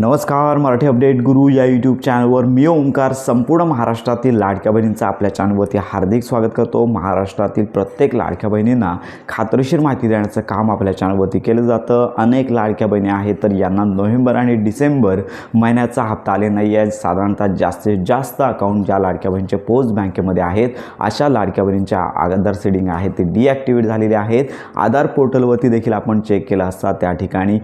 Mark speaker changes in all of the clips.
Speaker 1: नमस्कार, मराठी अपडेट गुरु या यूट्यूब चॅनलवर मी ओंकार संपूर्ण महाराष्ट्रातील लाडक्या बहिणींचं आपल्या चॅनलवरती हार्दिक स्वागत करतो। महाराष्ट्रातील प्रत्येक लाडक्या बहिणींना खात्रीशीर माहिती देण्याचं काम आपल्या चॅनलवरती केलं जातं। अनेक लाडक्या बहिणी आहेत तर यांना नोव्हेंबर आणि डिसेंबर महिन्याचा हप्ता आले नाही आहे। साधारणतः जास्तीत जास्त अकाउंट ज्या लाडक्या बहिणींचे पोस्ट बँकेमध्ये आहेत अशा लाडक्या बहिणींच्या आधार सीडिंग आहेत ते डिॲक्टिवेट झालेले आहेत। आधार पोर्टलवरती देखील आपण चेक केलं असता त्या ठिकाणी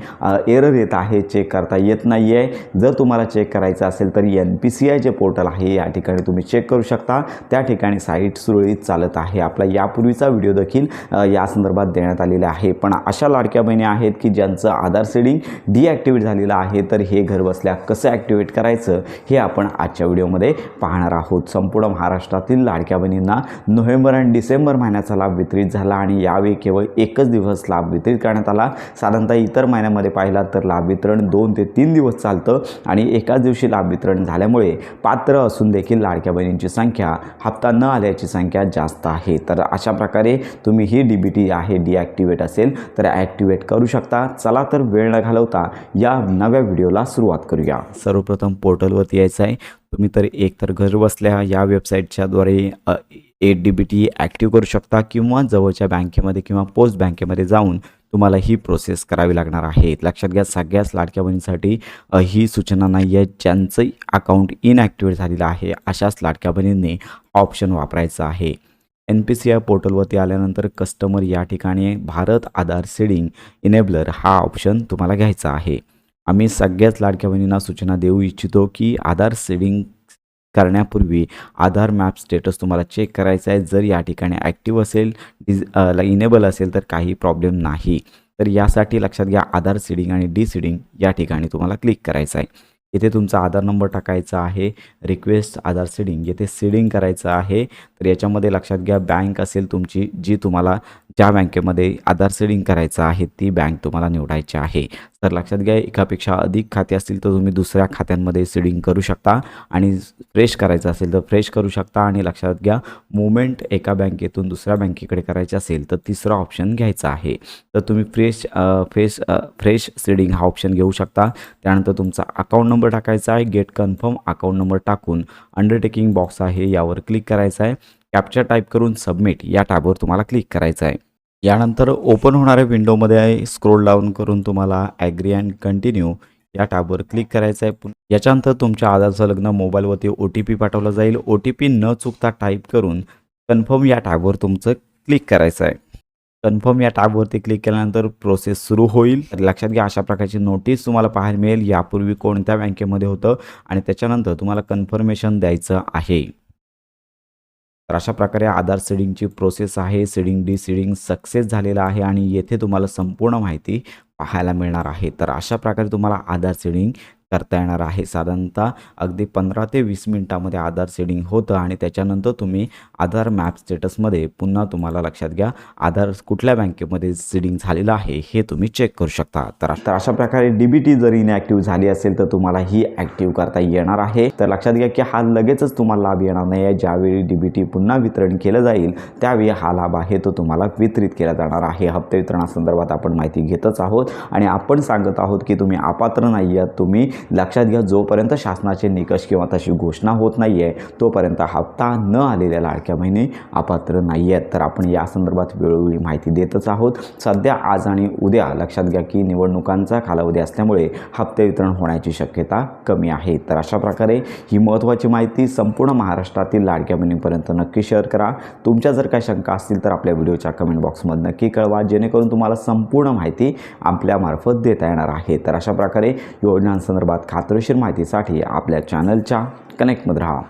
Speaker 1: एरर येत आहे, चेक करता येत नाही। जर तुम्हाला चेक करायचं असेल तर NPCI जे पोर्टल आहे या ठिकाणी तुम्ही चेक करू शकता। त्या ठिकाणी साईट सुरळीत चालत आहे। आपला यापूर्वीचा व्हिडिओ देखील या संदर्भात देण्यात आलेला आहे। पण अशा लाडक्या बहिणी आहेत की ज्यांचं आधार सीडिंग डिॲक्टिवेट झालेलं आहे तर हे घर बसल्या कसं ॲक्टिवेट करायचं हे आपण आजच्या व्हिडिओमध्ये पाहणार आहोत। संपूर्ण महाराष्ट्रातील लाडक्या बहिणींना नोव्हेंबर आणि डिसेंबर महिन्याचा लाभ वितरित झाला आणि यावेळी केवळ एकच दिवस लाभ वितरित करण्यात आला। साधारणतः इतर महिन्यामध्ये पाहिला तर लाभ वितरण 2 ते 3 दिवस चालतं आणि एकाच दिवशी लाभ वितरण झाल्यामुळे पात्र असून देखील लाडक्या बहिणींची संख्या हप्ता न आल्याची संख्या जास्त आहे। तर अशा प्रकारे तुम्ही ही DBT आहे डिॲक्टिवेट असेल तर ॲक्टिवेट करू शकता। चला तर वेळ न घालवता या नव्या व्हिडिओला सुरुवात करूया। सर्वप्रथम पोर्टलवरती यायचं आहे। तुम्ही तर एकतर घर बसल्या या वेबसाईटच्याद्वारे DBT ॲक्टिव्ह करू शकता किंवा जवळच्या बँकेमध्ये किंवा पोस्ट बँकेमध्ये जाऊन तुम्हाला ही प्रोसेस करावी लागणार आहे। लक्षात घ्या, सगळ्याच लाडक्या बहिणींसाठी ही सूचना नाही आहे। ज्यांचं अकाउंट इनॲक्टिवेट झालेलं आहे अशाच लाडक्या बहिणींनी ऑप्शन वापरायचं आहे। NPCI पोर्टलवरती आल्यानंतर कस्टमर या ठिकाणी भारत आधार सीडिंग इनेबलर हा ऑप्शन तुम्हाला घ्यायचा आहे। आम्ही सगळ्याच लाडक्या बहिणींना सूचना देऊ इच्छितो की आधार सीडिंग करण्यापूर्वी आधार मॅप स्टेटस तुम्हाला चेक करायचा आहे। जर या ठिकाणी ॲक्टिव्ह असेल इनेबल असेल तर काही प्रॉब्लेम नाही। तर यासाठी लक्षात घ्या, आधार सीडिंग आणि डिसीडिंग या ठिकाणी तुम्हाला क्लिक करायचं आहे। इथे तुमचा आधार नंबर टाकायचा आहे। रिक्वेस्ट आधार सीडिंग येथे सीडिंग करायचं आहे। तर याच्यामध्ये लक्षात घ्या, बँक असेल तुमची जी तुम्हाला ज्या बँकेमध्ये आधार सीडिंग करायचं आहे ती बँक तुम्हाला निवडायची आहे। तर लक्षात घ्या, एकापेक्षा अधिक खाते असतील तर तुम्ही दुसऱ्या खात्यांमध्ये सीडिंग करू शकता आणि फ्रेश करायचं असेल तर फ्रेश करू शकता। आणि लक्षात घ्या, मुवमेंट एका बँकेतून दुसऱ्या बँकेकडे करायचे असेल तर तिसरा ऑप्शन घ्यायचा आहे। तर तुम्ही फ्रेश सीडिंग हा ऑप्शन घेऊ शकता। त्यानंतर तुमचा अकाउंट नंबर टाकायचा आहे। गेट कन्फर्म अकाउंट नंबर टाकून अंडरटेकिंग बॉक्स आहे यावर क्लिक करायचं आहे। कॅप्चा टाईप करून सबमिट या टॅबवर तुम्हाला क्लिक करायचं आहे। यानंतर ओपन होणाऱ्या विंडोमध्ये स्क्रोल डाऊन करून तुम्हाला ॲग्री अँड कंटिन्यू या टॅबवर क्लिक करायचं आहे। याच्यानंतर तुमच्या आधार संलग्न मोबाईलवरती OTP पाठवला जाईल। OTP न चुकता टाईप करून कन्फर्म या टॅबवर तुमचं क्लिक करायचं आहे। कन्फर्म या टॅबवरती क्लिक केल्यानंतर प्रोसेस सुरू होईल। तर लक्षात घ्या, अशा प्रकारची नोटीस तुम्हाला पाहायला मिळेल यापूर्वी कोणत्या बँकेमध्ये होतं आणि त्याच्यानंतर तुम्हाला कन्फर्मेशन द्यायचं आहे। तर अशा प्रकारे आधार सीडिंगची प्रोसेस आहे। सीडिंग डिसीडिंग सक्सेस झालेला आहे आणि येथे तुम्हाला संपूर्ण माहिती पाहायला मिळणार आहे। तर अशा प्रकारे तुम्हाला आधार सीडिंग करता येणार आहे। साधारणतः अगदी 15 ते 20 मिनिटामध्ये आधार सीडिंग होतं आणि त्याच्यानंतर तुम्ही आधार मॅप स्टेटसमध्ये पुन्हा तुम्हाला लक्षात घ्या आधार कुठल्या बँकेमध्ये सीडिंग झालेलं आहे हे तुम्ही चेक करू शकता। तर अशा प्रकारे DBT जर इनॲक्टिव्ह झाली असेल तर तुम्हाला ही ॲक्टिव्ह करता येणार आहे। तर लक्षात घ्या की हा लगेचच तुम्हाला लाभ येणार नाही आहे। ज्यावेळी DBT पुन्हा वितरण केलं जाईल त्यावेळी हा लाभ आहे तो तुम्हाला वितरित केला जाणार आहे। हप्ते वितरणासंदर्भात आपण माहिती घेतच आहोत आणि आपण सांगत आहोत की तुम्ही अपात्र नाही आहात। तुम्ही लक्षात घ्या, जोपर्यंत शासनाचे निकष किंवा तशी घोषणा होत नाही आहे तोपर्यंत हप्ता न आलेल्या लाडक्या बहिणी अपात्र नाही आहेत। तर आपण या संदर्भात वेळोवेळी माहिती देतच आहोत। सध्या आज आणि उद्या लक्षात घ्या की निवडणुकांचा कालावधी असल्यामुळे हप्ते वितरण होण्याची शक्यता कमी आहे। तर अशा प्रकारे ही महत्त्वाची माहिती संपूर्ण महाराष्ट्रातील लाडक्या बहिणींपर्यंत नक्की शेअर करा। तुमच्या जर काही शंका असतील तर आपल्या व्हिडिओच्या कमेंट बॉक्समध्ये नक्की कळवा, जेणेकरून तुम्हाला संपूर्ण माहिती आपल्यामार्फत देता येणार आहे। तर अशा प्रकारे योजनांसंदर्भात खात्रीशीर माहितीसाठी आपल्या चॅनलच्या कनेक्टमध्ये राहा।